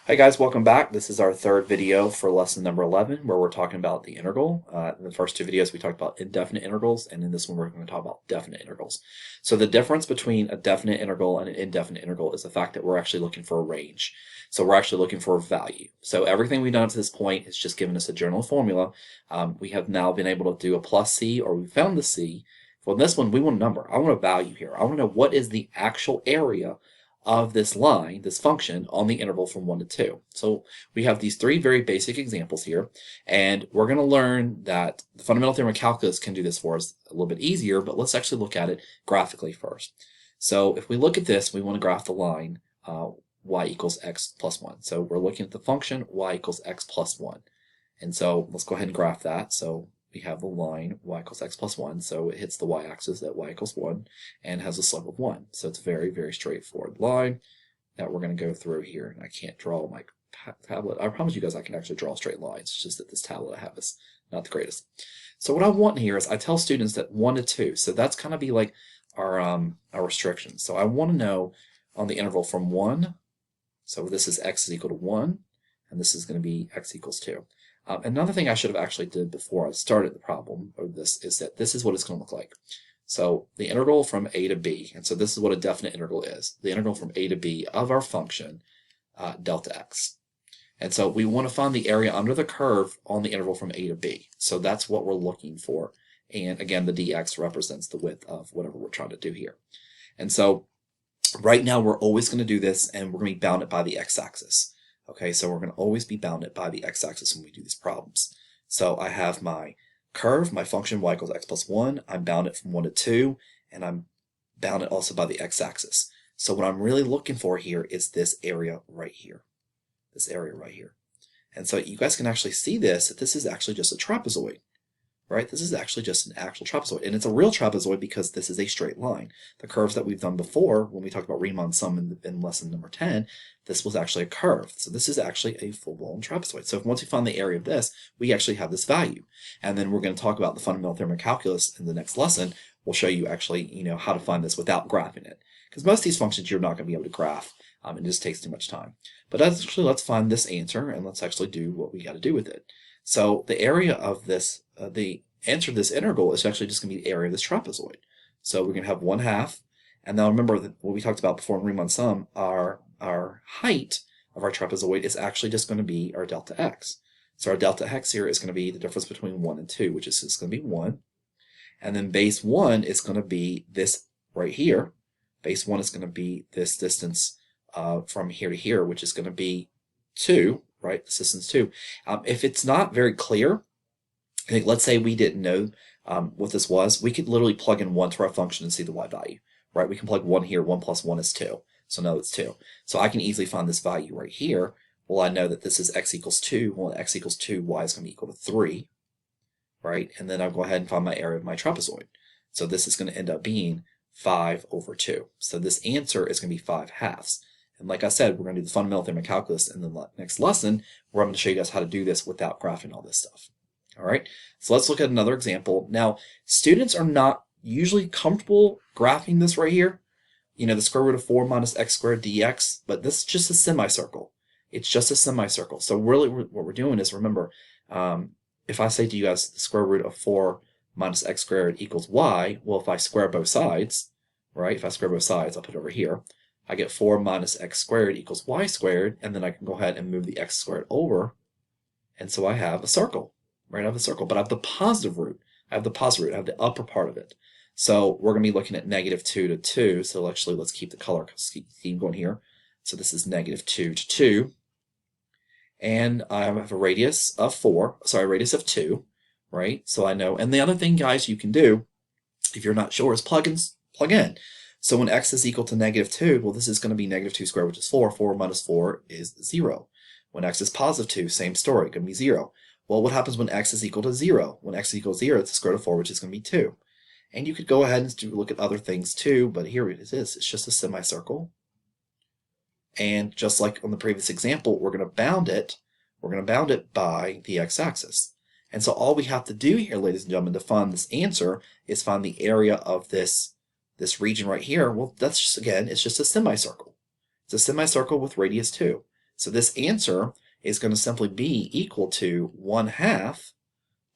Hi guys, welcome back. This is our third video for lesson number 11 where we're talking about the integral. In the first two videos we talked about indefinite integrals, and in this one we're going to talk about definite integrals. So the difference between a definite integral and an indefinite integral is the fact that we're actually looking for a range. So we're actually looking for a value. So everything we've done up to this point is just given us a general formula. We have now been able to do a plus c, or we found the c. For this one we want a number. I want a value here. I want to know what is the actual area of this line, this function, on the interval from 1 to 2. So we have these three very basic examples here, and we're going to learn that the fundamental theorem of calculus can do this for us a little bit easier, but let's actually look at it graphically first. So if we look at this, we want to graph the line y equals x plus 1. So we're looking at the function y equals x plus 1. And so let's go ahead and graph that. So we have the line y equals x plus 1, so it hits the y-axis at y equals 1 and has a slope of 1. So it's a very, very straightforward line that we're going to go through here. And I can't draw my tablet. I promise you guys I can actually draw straight lines. It's just that this tablet I have is not the greatest. So what I want here is I tell students that 1 to 2, so that's kind of be like our restriction. So I want to know on the interval from 1, so this is x is equal to 1, and this is going to be x equals 2. Another thing I should have actually did before I started the problem of this is that this is what it's going to look like. So the integral from a to b, and so this is what a definite integral is, the integral from a to b of our function delta x. And so we want to find the area under the curve on the interval from a to b. So that's what we're looking for. And again, the dx represents the width of whatever we're trying to do here. And so right now we're always going to do this, and we're going to be bounded by the x-axis. Okay, so we're going to always be bounded by the x-axis when we do these problems. So I have my curve, my function y equals x plus 1. I'm bounded from 1 to 2, and I'm bounded also by the x-axis. So what I'm really looking for here is this area right here. This area right here. And so you guys can actually see this, that this is actually just a trapezoid. Right? This is actually just an actual trapezoid. And it's a real trapezoid because this is a straight line. The curves that we've done before, when we talked about Riemann Sum in lesson number 10, this was actually a curve. So this is actually a full-blown trapezoid. So once we find the area of this, we actually have this value. And then we're going to talk about the fundamental theorem of calculus in the next lesson. We'll show you actually, how to find this without graphing it. Because most of these functions you're not going to be able to graph. It just takes too much time. But actually, let's find this answer, and let's actually do what we got to do with it. So the area of this, the answer to this integral is actually just going to be the area of this trapezoid. So we're going to have 1/2, and now remember that what we talked about before in Riemann Sum, our height of our trapezoid is actually just going to be our delta x. So our delta x here is going to be the difference between 1 and 2, which is just going to be 1. And then base 1 is going to be this right here. Base 1 is going to be this distance from here to here, which is going to be 2, right? This distance 2. If it's not very clear, I think, let's say we didn't know what this was, we could literally plug in 1 to our function and see the y value, right? We can plug 1 here, 1 plus 1 is 2, so now it's 2. So I can easily find this value right here. Well, I know that this is x equals 2. Well, x equals 2, y is going to be equal to 3, right? And then I'll go ahead and find my area of my trapezoid. So this is going to end up being 5/2. So this answer is going to be 5/2. And like I said, we're going to do the fundamental theorem of calculus in the next lesson, where I'm going to show you guys how to do this without graphing all this stuff. All right, so let's look at another example. Now, students are not usually comfortable graphing this right here, the square root of 4 minus x squared dx, but this is just a semicircle. It's just a semicircle. So really what we're doing is, remember, if I say to you guys the square root of 4 minus x squared equals y, well, if I square both sides, right, if I square both sides, I'll put it over here, I get 4 minus x squared equals y squared, and then I can go ahead and move the x squared over, and so I have a circle. Right, I have a circle, but I have the positive root. I have the upper part of it. So we're going to be looking at -2 to 2. So actually, let's keep the color scheme going here. So this is -2 to 2. And I have a radius of 2, right? So I know. And the other thing, guys, you can do, if you're not sure, is plug in. So when x is equal to -2, well, this is going to be -2 squared, which is 4. 4 minus 4 is 0. When x is positive 2, same story, going to be 0. Well, what happens when x is equal to 0? When x is equal to 0, it's the square root of 4, which is going to be 2. And you could go ahead and look at other things too, but here it is. It's just a semicircle. And just like on the previous example, we're going to bound it. We're going to bound it by the x-axis. And so all we have to do here, ladies and gentlemen, to find this answer is find the area of this region right here. Well, that's just, again, it's just a semicircle. It's a semicircle with radius 2. So this answer is going to simply be equal to 1/2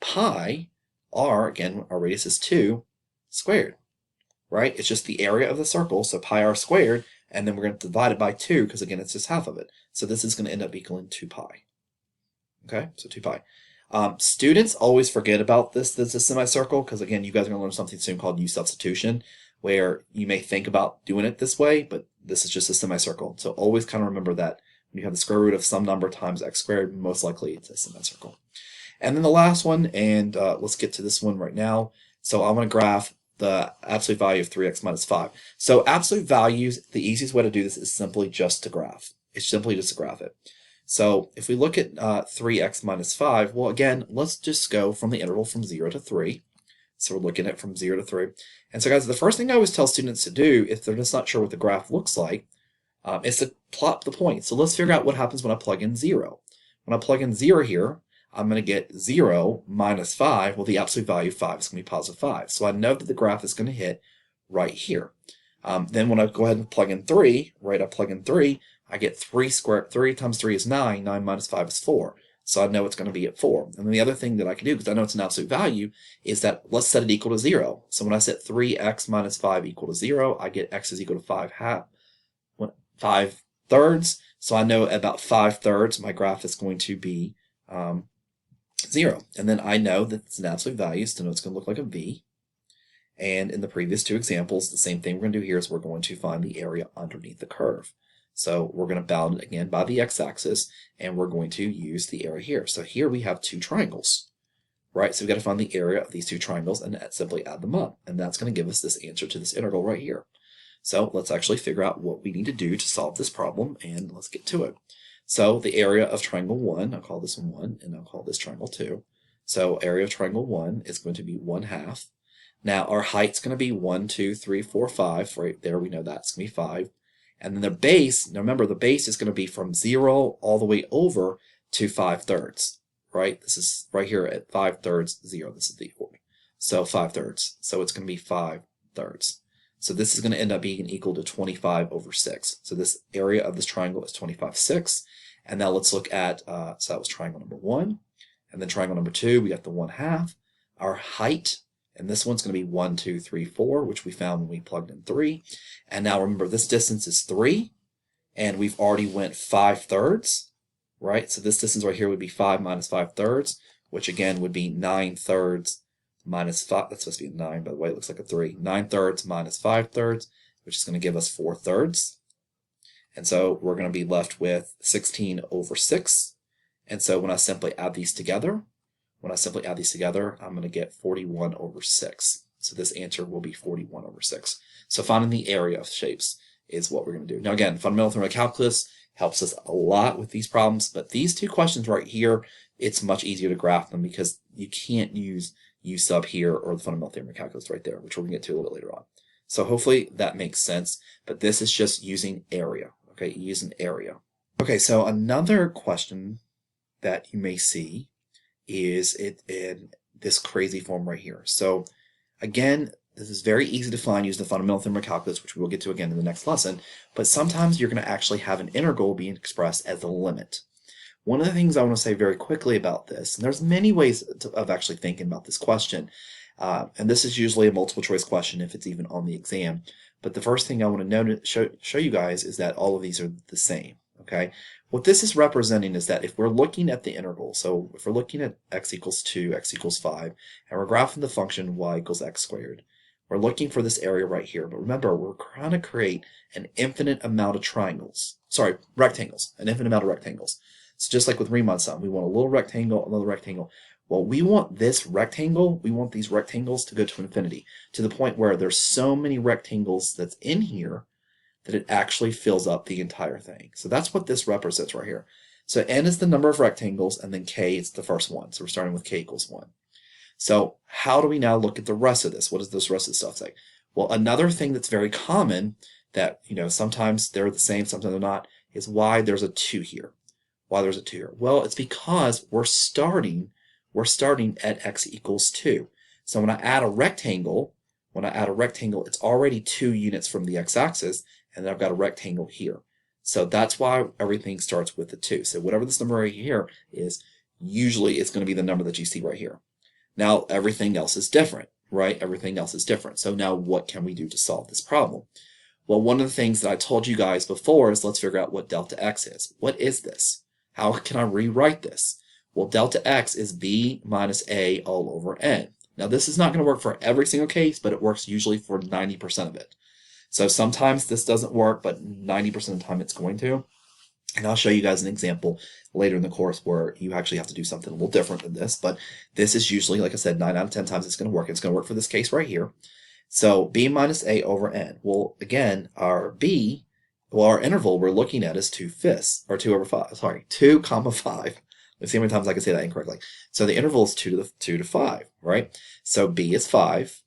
pi r, again, our radius is 2, squared, right? It's just the area of the circle, so pi r squared, and then we're going to divide it by 2 because, again, it's just half of it. So this is going to end up equaling 2 pi. Okay, so 2 pi. Students always forget about this is a semicircle because, again, you guys are going to learn something soon called U substitution, where you may think about doing it this way, but this is just a semicircle. So always kind of remember that when you have the square root of some number times x squared, most likely it's a semicircle. And then the last one, and let's get to this one right now. So I'm going to graph the absolute value of 3x minus 5. So absolute values, the easiest way to do this is simply just to graph. It's simply just to graph it. So if we look at 3x minus 5, well, again, let's just go from the interval from 0 to 3. So we're looking at from 0 to 3. And so, guys, the first thing I always tell students to do, if they're just not sure what the graph looks like, is to plot the point. So let's figure out what happens when I plug in 0. When I plug in 0 here, I'm going to get 0 minus 5. Well, the absolute value of 5 is going to be positive 5. So I know that the graph is going to hit right here. Then when I go ahead and plug in 3, right, I plug in 3, I get 3 times 3 is 9. 9 minus 5 is 4. So I know it's going to be at 4. And then the other thing that I can do, because I know it's an absolute value, is that let's set it equal to 0. So when I set 3x minus 5 equal to 0, I get x is equal to 5 thirds. So I know about 5 thirds my graph is going to be 0. And then I know that it's an absolute value, so I know it's going to look like a V. And in the previous two examples, the same thing we're going to do here is we're going to find the area underneath the curve. So we're going to bound it again by the x-axis, and we're going to use the area here. So here we have two triangles, right? So we've got to find the area of these two triangles and simply add them up. And that's going to give us this answer to this integral right here. So let's actually figure out what we need to do to solve this problem, and let's get to it. So the area of triangle 1, I'll call this one 1, and I'll call this triangle 2. So area of triangle 1 is going to be 1/2. Now our height's going to be 1, 2, 3, 4, 5. Right there we know that's going to be 5. And then the base, now remember the base is going to be from 0 all the way over to 5 thirds, right? This is right here at 5 thirds 0. This is the order. So 5 thirds. So it's going to be 5 thirds. So this is going to end up being equal to 25 over 6. So this area of this triangle is 25/6. And now let's look at, so that was triangle number 1. And then triangle number 2, we got the 1/2. Our height, and this one's going to be 1, 2, 3, 4, which we found when we plugged in 3. And now remember, this distance is 3, and we've already went 5 thirds, right? So this distance right here would be 5 minus 5 thirds, which again would be 9 thirds minus 5. That's supposed to be a 9, by the way. It looks like a 3. 9 thirds minus 5 thirds, which is going to give us 4 thirds. And so we're going to be left with 16 over 6. And so when I simply add these together, I'm going to get 41 over 6. So this answer will be 41 over 6. So finding the area of shapes is what we're going to do. Now again, fundamental theorem of calculus helps us a lot with these problems, but these two questions right here, it's much easier to graph them because you can't use U sub here or the fundamental theorem of calculus right there, which we're going to get to a little bit later on. So hopefully that makes sense, but this is just using area, okay, using area. Okay, so another question that you may see is it in this crazy form right here. So again, this is very easy to find using the fundamental theorem of calculus, which we will get to again in the next lesson, but sometimes you're going to actually have an integral being expressed as a limit. One of the things I want to say very quickly about this, and there's many ways of actually thinking about this question, and this is usually a multiple choice question if it's even on the exam, but the first thing I want to show you guys is that all of these are the same. Okay, what this is representing is that if we're looking at the integral, so if we're looking at x equals 2, x equals 5, and we're graphing the function y equals x squared, we're looking for this area right here. But remember, we're trying to create an infinite amount of rectangles, an infinite amount of rectangles. So just like with Riemann Sum, we want a little rectangle, another rectangle. Well, we want this rectangle, we want these rectangles to go to infinity, to the point where there's so many rectangles that's in here that it actually fills up the entire thing. So that's what this represents right here. So n is the number of rectangles, and then k is the first one. So we're starting with k equals 1. So how do we now look at the rest of this? What does this rest of the stuff say? Well, another thing that's very common that, sometimes they're the same, sometimes they're not, is why there's a 2 here. Why there's a 2 here? Well, it's because we're starting at x equals 2. So when I add a rectangle, it's already 2 units from the x-axis, and then I've got a rectangle here. So that's why everything starts with the 2. So whatever this number right here is, usually it's going to be the number that you see right here. Now everything else is different, right? Everything else is different. So now what can we do to solve this problem? Well, one of the things that I told you guys before is let's figure out what delta x is. What is this? How can I rewrite this? Well, delta x is b minus a all over n. Now, this is not going to work for every single case, but it works usually for 90% of it. So sometimes this doesn't work, but 90% of the time it's going to. And I'll show you guys an example later in the course where you actually have to do something a little different than this. But this is usually, like I said, 9 out of 10 times it's going to work. It's going to work for this case right here. So b minus a over n. Well, again, our interval we're looking at is 2/5, or 2 over 5. Sorry, 2 comma 5. Let's see how many times I can say that incorrectly. So the interval is 2 to 5, right? So b is 5,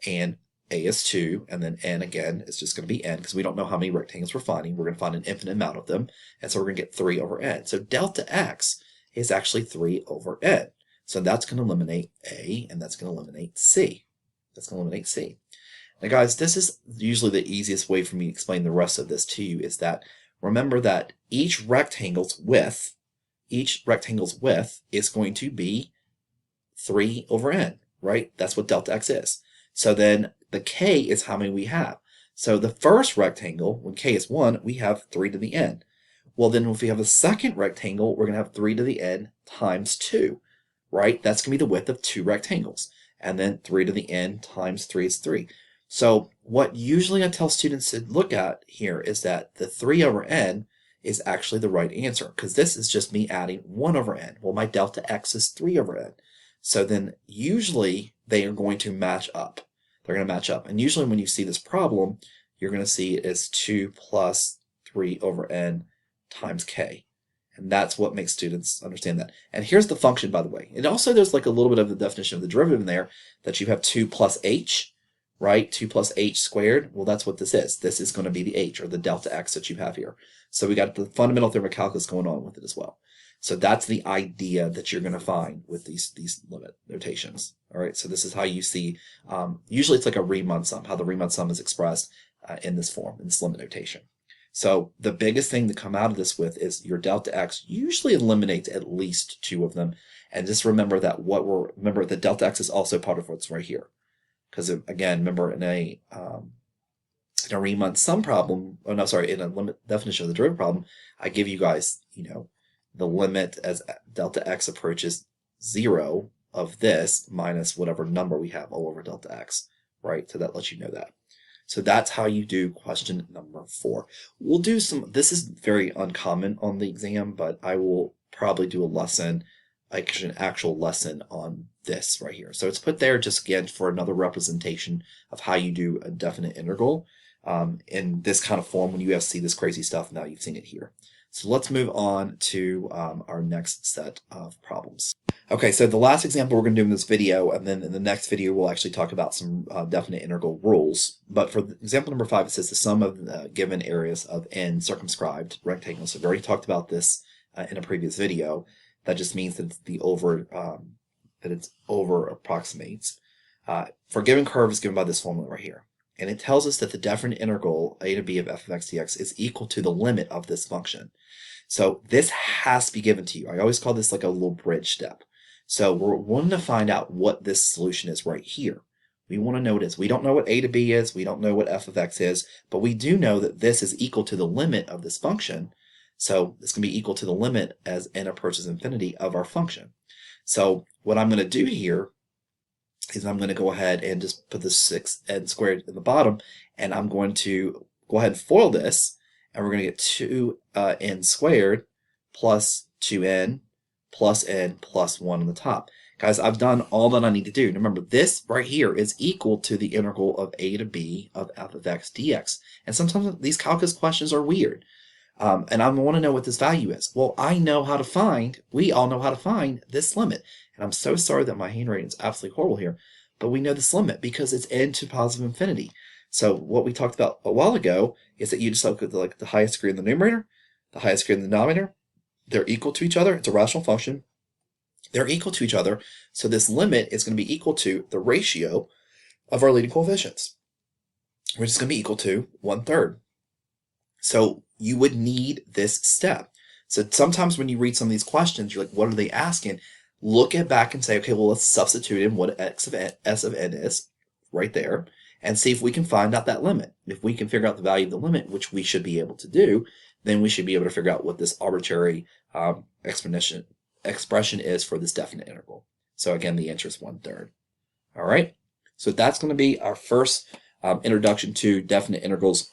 and a is 2, and then n again is just going to be n, because we don't know how many rectangles we're finding. We're going to find an infinite amount of them, and so we're going to get 3 over n. So delta x is actually 3 over n. So that's going to eliminate a, and that's going to eliminate c. That's going to eliminate c. Now guys, this is usually the easiest way for me to explain the rest of this to you, is that remember that each rectangle's width is going to be 3 over n, right? That's what delta x is. So then the k is how many we have. So the first rectangle, when k is 1, we have 3 to the n. Well, then if we have a second rectangle, we're going to have 3 to the n times 2, right? That's going to be the width of 2 rectangles. And then 3 to the n times 3 is 3. So what usually I tell students to look at here is that the 3 over n is actually the right answer, because this is just me adding 1 over n. Well, my delta x is 3 over n. So then usually they are going to match up. They're going to match up. And usually when you see this problem, you're going to see it as 2 plus 3 over n times k. And that's what makes students understand that. And here's the function, by the way. And also there's like a little bit of the definition of the derivative in there, that you have 2 plus h, right? 2 plus h squared. Well, that's what this is. This is going to be the h, or the delta x that you have here. So we got the fundamental theorem of calculus going on with it as well. So that's the idea that you're going to find with these limit notations. All right, so this is how you see, usually it's like a Riemann sum, how the Riemann sum is expressed in this form, in this limit notation. So the biggest thing to come out of this with is your delta x usually eliminates at least 2 of them. And just remember that remember the delta x is also part of what's right here. Because again, remember in a Riemann sum problem, in a limit definition of the derivative problem, I give you guys, the limit as delta x approaches 0 of this minus whatever number we have all over delta x, right? So that lets you know that. So that's how you do question number 4. We'll do this is very uncommon on the exam, but I will probably do a lesson, like an actual lesson on this right here. So it's put there just again for another representation of how you do a definite integral in this kind of form. When you see this crazy stuff, now you've seen it here. So let's move on to our next set of problems. Okay, so the last example we're going to do in this video, and then in the next video we'll actually talk about some definite integral rules. But for example number 5, it says the sum of given areas of n circumscribed rectangles. So we've already talked about this in a previous video. That just means that it's over approximates. For a given curve is given by this formula right here. And it tells us that the definite integral a to b of f of x dx is equal to the limit of this function. So this has to be given to you. I always call this like a little bridge step. So we're wanting to find out what this solution is right here. We want to know what it is. We don't know what a to b is. We don't know what f of x is. But we do know that this is equal to the limit of this function. So it's going to be equal to the limit as n approaches infinity of our function. So what I'm going to do here is I'm going to go ahead and just put the 6n squared in the bottom, and I'm going to go ahead and FOIL this, and we're going to get 2n squared plus 2n plus n plus 1 on the top. Guys, I've done all that I need to do. Remember, this right here is equal to the integral of a to b of f of x dx. And sometimes these calculus questions are weird. And I want to know what this value is. Well, we all know how to find this limit. And I'm so sorry that my handwriting is absolutely horrible here, but we know this limit because it's n to positive infinity. So what we talked about a while ago is that you just look at the highest degree in the numerator, the highest degree in the denominator. They're equal to each other. It's a rational function. They're equal to each other. So this limit is going to be equal to the ratio of our leading coefficients, which is going to be equal to 1/3. So you would need this step. So sometimes when you read some of these questions, you're like, what are they asking? Look at back and say, okay, well, let's substitute in what s of n is right there and see if we can find out that limit. If we can figure out the value of the limit, which we should be able to do, then we should be able to figure out what this arbitrary expression is for this definite integral. So again, the answer is 1/3. All right. So that's going to be our first introduction to definite integrals,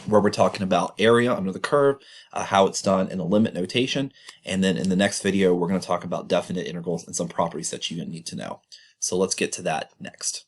where we're talking about area under the curve, how it's done in a limit notation. And then in the next video, we're going to talk about definite integrals and some properties that you need to know. So let's get to that next.